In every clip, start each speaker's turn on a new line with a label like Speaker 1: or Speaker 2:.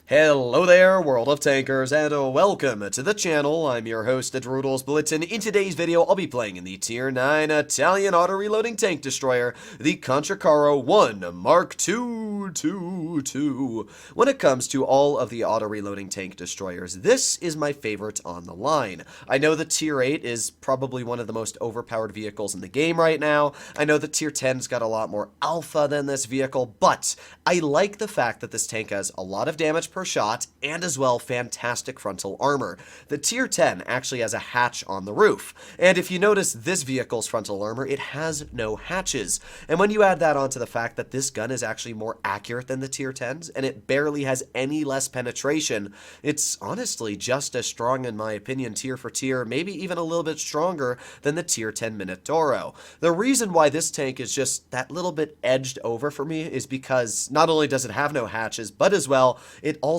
Speaker 1: Hello there, World of Tankers, and welcome to the channel. I'm your host, Adrudels Blitzen. In today's video, I'll be playing in the Tier 9 Italian auto-reloading tank destroyer, the Contraccaro 1 Mark II. When it comes to all of the auto-reloading tank destroyers, this is my favorite on the line. I know the Tier 8 is probably one of the most overpowered vehicles in the game right now. I know the Tier 10's got a lot more alpha than this vehicle, but I like the fact that this tank has a lot of damage per shot, and as well fantastic frontal armor. The Tier 10 actually has a hatch on the roof, and if you notice this vehicle's frontal armor, it has no hatches. And when you add that onto the fact that this gun is actually more accurate than the Tier 10's, and it barely has any less penetration, it's honestly just as strong in my opinion, tier for tier, maybe even a little bit stronger than the Tier 10 Minotauro. The reason why this tank is just that little bit edged over for me is because not only does it have no hatches, but as well, it also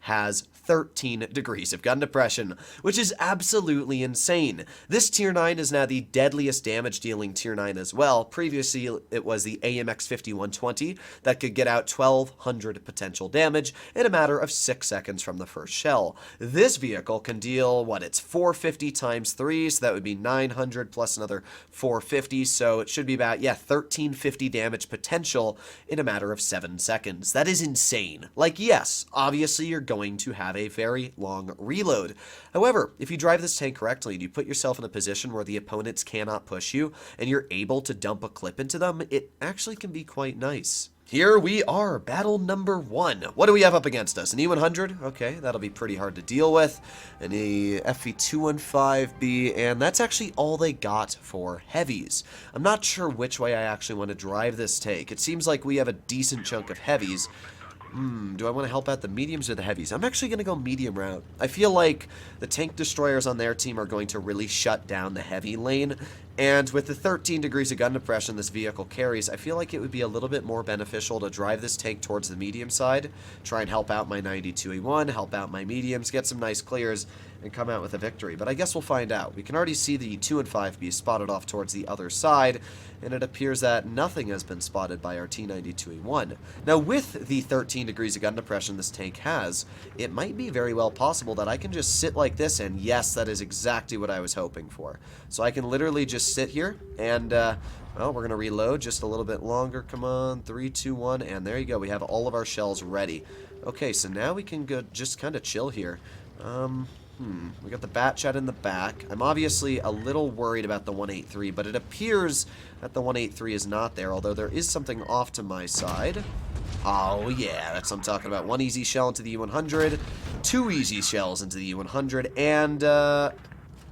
Speaker 1: has 13 degrees of gun depression, which is absolutely insane. This Tier 9 is now the deadliest damage dealing Tier 9 as well. Previously, it was the AMX 5120 that could get out 1200 potential damage in a matter of 6 seconds from the first shell. This vehicle can deal, it's 450 times 3, so that would be 900 plus another 450, so it should be about, 1350 damage potential in a matter of 7 seconds. That is insane. Like, yes, obviously you're going to have a very long reload. However, if you drive this tank correctly and you put yourself in a position where the opponents cannot push you and you're able to dump a clip into them, it actually can be quite nice. Here we are, battle number 1. What do we have up against us? An E100? Okay, that'll be pretty hard to deal with. An FV215B, and that's actually all they got for heavies. I'm not sure which way I actually want to drive this tank. It seems like we have a decent chunk of heavies. Do I want to help out the mediums or the heavies? I'm actually going to go medium route. I feel like the tank destroyers on their team are going to really shut down the heavy lane, and with the 13 degrees of gun depression this vehicle carries, I feel like it would be a little bit more beneficial to drive this tank towards the medium side, try and help out my 92E1, help out my mediums, get some nice clears, and come out with a victory. But I guess we'll find out. We can already see the 2 and 5B spotted off towards the other side, and it appears that nothing has been spotted by our T92E1. Now, with the 13 degrees of gun depression this tank has, it might be very well possible that I can just sit like this, and yes, that is exactly what I was hoping for. So I can literally just sit here, and, well, we're going to reload just a little bit longer. Come on, 3, 2, 1, and there you go. We have all of our shells ready. Okay, so now we can go just kind of chill here. We got the bat chat in the back. I'm obviously a little worried about the 183, but it appears that the 183 is not there, although there is something off to my side. Oh, yeah, that's what I'm talking about. 1 easy shell into the E100, 2 easy shells into the E100, and,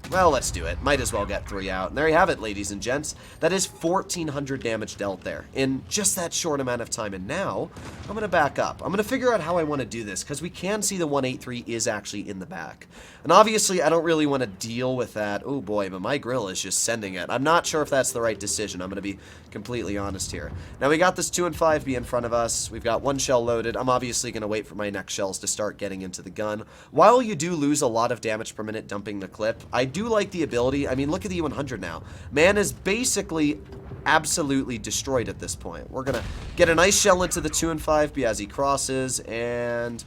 Speaker 1: well, let's do it. Might as well get 3 out. And there you have it, ladies and gents. That is 1,400 damage dealt there in just that short amount of time. And now, I'm going to back up. I'm going to figure out how I want to do this, because we can see the 183 is actually in the back. And obviously, I don't really want to deal with that. Oh, boy, but my grill is just sending it. I'm not sure if that's the right decision. I'm going to be completely honest here. Now, we got this 2 and 5B in front of us. We've got 1 shell loaded. I'm obviously going to wait for my next shells to start getting into the gun. While you do lose a lot of damage per minute dumping the clip, I do like the ability. I mean, look at the E100 now. Man is basically absolutely destroyed at this point. We're gonna get a nice shell into the 2 and 5B as he crosses, and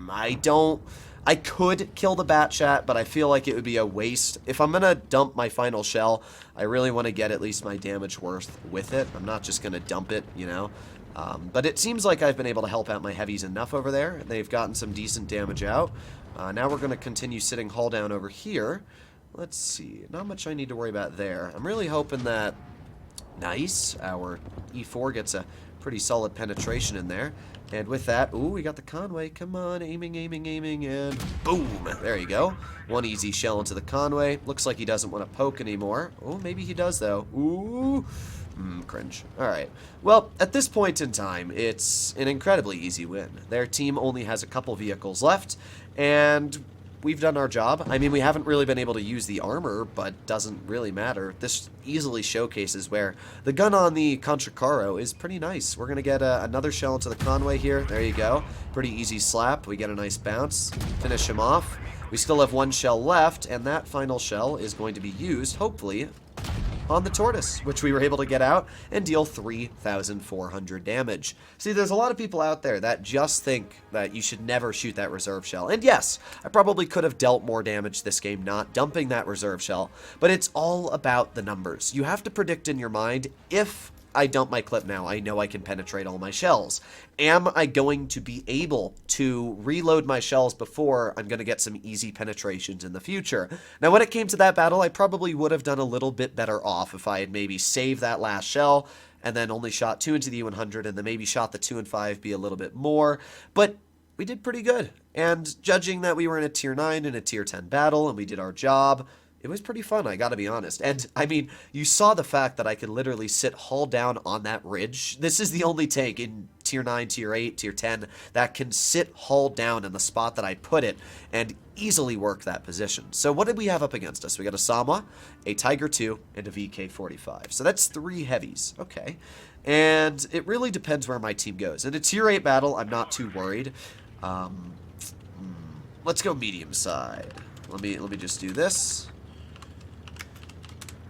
Speaker 1: I could kill the bat chat, but I feel like it would be a waste. If I'm gonna dump my final shell, I really want to get at least my damage worth with it. I'm not just gonna dump it, you know. But it seems like I've been able to help out my heavies enough over there. They've gotten some decent damage out. Now we're going to continue sitting hull down over here. Let's see. Not much I need to worry about there. I'm really hoping that... Nice. Our E4 gets a pretty solid penetration in there. And with that... Ooh, we got the Conway. Come on. Aiming, aiming, aiming. And boom. There you go. 1 easy shell into the Conway. Looks like he doesn't want to poke anymore. Oh, maybe he does, though. Ooh. Cringe. Alright. Well, at this point in time, it's an incredibly easy win. Their team only has a couple vehicles left, and we've done our job. I mean, we haven't really been able to use the armor, but doesn't really matter. This easily showcases where the gun on the Contraccaro is pretty nice. We're going to get another shell into the Conway here. There you go. Pretty easy slap. We get a nice bounce. Finish him off. We still have 1 shell left, and that final shell is going to be used, hopefully, on the Tortoise, which we were able to get out and deal 3,400 damage. See, there's a lot of people out there that just think that you should never shoot that reserve shell. And yes, I probably could have dealt more damage this game not dumping that reserve shell, but it's all about the numbers. You have to predict in your mind, if I dump my clip now, I know I can penetrate all my shells. Am I going to be able to reload my shells before I'm going to get some easy penetrations in the future? Now, when it came to that battle, I probably would have done a little bit better off if I had maybe saved that last shell and then only shot 2 into the E100 and then maybe shot the 2 and 5B a little bit more. But we did pretty good. And judging that we were in a tier 9 and a tier 10 battle and we did our job, it was pretty fun, I gotta be honest. And, I mean, you saw the fact that I could literally sit hull down on that ridge. This is the only tank in tier 9, tier 8, tier 10 that can sit hull down in the spot that I put it and easily work that position. So what did we have up against us? We got a Sama, a Tiger 2, and a VK-45. So that's 3 heavies. Okay. And it really depends where my team goes. In a tier 8 battle, I'm not too worried. Let's go medium side. Let me just do this.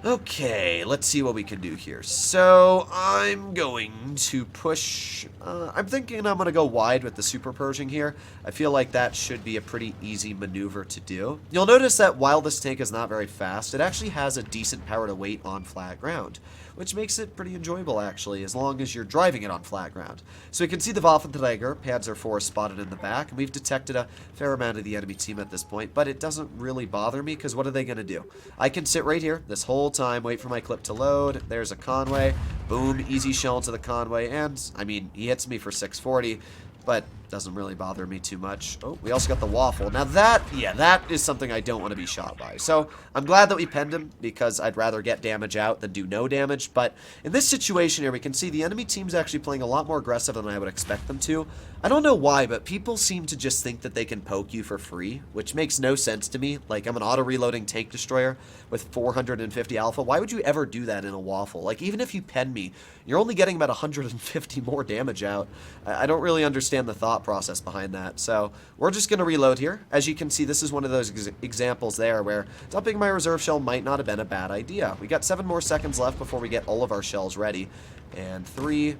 Speaker 1: Okay, let's see what we can do here. So, I'm going to push... I'm thinking I'm going to go wide with the Super Pershing here. I feel like that should be a pretty easy maneuver to do. You'll notice that while this tank is not very fast, it actually has a decent power to weight on flat ground, which makes it pretty enjoyable, actually, as long as you're driving it on flat ground. So we can see the Waffenträger, Panzer IV spotted in the back, and we've detected a fair amount of the enemy team at this point, but it doesn't really bother me, because what are they going to do? I can sit right here this whole time, wait for my clip to load. There's a Conway. Boom, easy shell into the Conway, and, I mean, he hits me for 640, but doesn't really bother me too much. Oh, we also got the Waffle. Now that is something I don't want to be shot by. So I'm glad that we penned him, because I'd rather get damage out than do no damage. But in this situation here, we can see the enemy team's actually playing a lot more aggressive than I would expect them to. I don't know why, but people seem to just think that they can poke you for free, which makes no sense to me. Like, I'm an auto-reloading tank destroyer with 450 alpha. Why would you ever do that in a Waffle? Like, even if you pen me, you're only getting about 150 more damage out. I don't really understand the thought process behind that. So we're just going to reload here. As you can see, this is one of those examples there where dumping my reserve shell might not have been a bad idea. We got 7 more seconds left before we get all of our shells ready. And 3,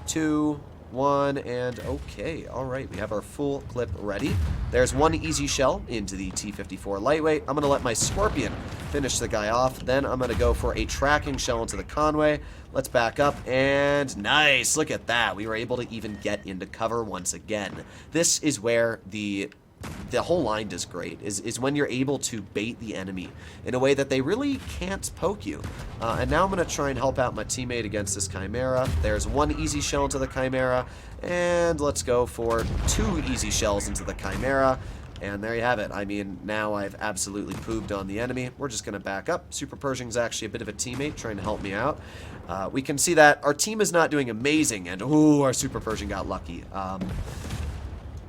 Speaker 1: 2, 1, and okay. All right, we have our full clip ready. There's 1 easy shell into the T-54 lightweight. I'm going to let my Scorpion finish the guy off. Then I'm going to go for a tracking shell into the Conway. Let's back up, and nice. Look at that. We were able to even get into cover once again. This is where the whole line does great, is when you're able to bait the enemy in a way that they really can't poke you. And now I'm going to try and help out my teammate against this Chimera. There's 1 easy shell into the Chimera, and let's go for 2 easy shells into the Chimera. And there you have it. I mean, now I've absolutely pooped on the enemy. We're just going to back up. Super Pershing's actually a bit of a teammate trying to help me out. We can see that our team is not doing amazing, and ooh, our Super Pershing got lucky.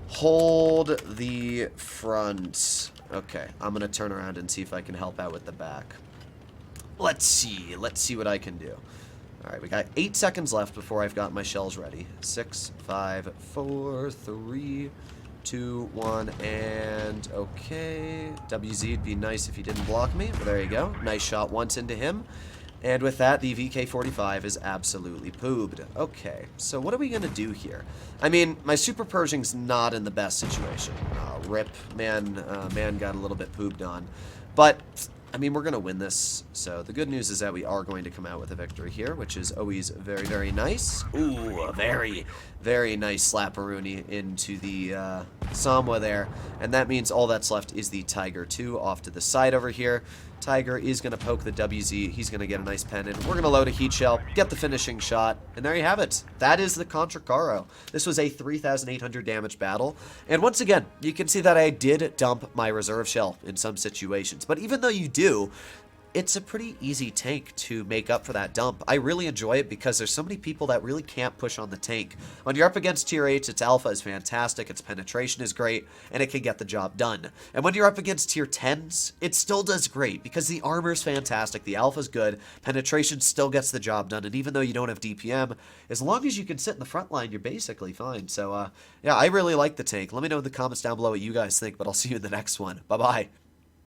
Speaker 1: Hold the front. Okay, I'm going to turn around and see if I can help out with the back. Let's see what I can do. All right, we got 8 seconds left before I've got my shells ready. 6, 5, 4, 3, 2, 1, and okay. WZ, it'd be nice if he didn't block me, but there you go. Nice shot once into him. And with that, the VK-45 is absolutely pooped. Okay, so what are we going to do here? I mean, my Super Pershing's not in the best situation. Rip, man got a little bit pooped on. But, I mean, we're going to win this. So the good news is that we are going to come out with a victory here, which is always very, very nice. Ooh, a very, very nice slapperoonie into the Samwa there. And that means all that's left is the Tiger 2 off to the side over here. Tiger is going to poke the WZ. He's going to get a nice pennant. We're going to load a heat shell, get the finishing shot, and there you have it. That is the Contra Caro. This was a 3,800 damage battle. And once again, you can see that I did dump my reserve shell in some situations. But even though you do, it's a pretty easy tank to make up for that dump. I really enjoy it because there's so many people that really can't push on the tank. When you're up against tier 8s, its alpha is fantastic, its penetration is great, and it can get the job done. And when you're up against tier 10s, it still does great because the armor's fantastic, the alpha's good, penetration still gets the job done, and even though you don't have DPM, as long as you can sit in the front line, you're basically fine. So, yeah, I really like the tank. Let me know in the comments down below what you guys think, but I'll see you in the next one. Bye-bye.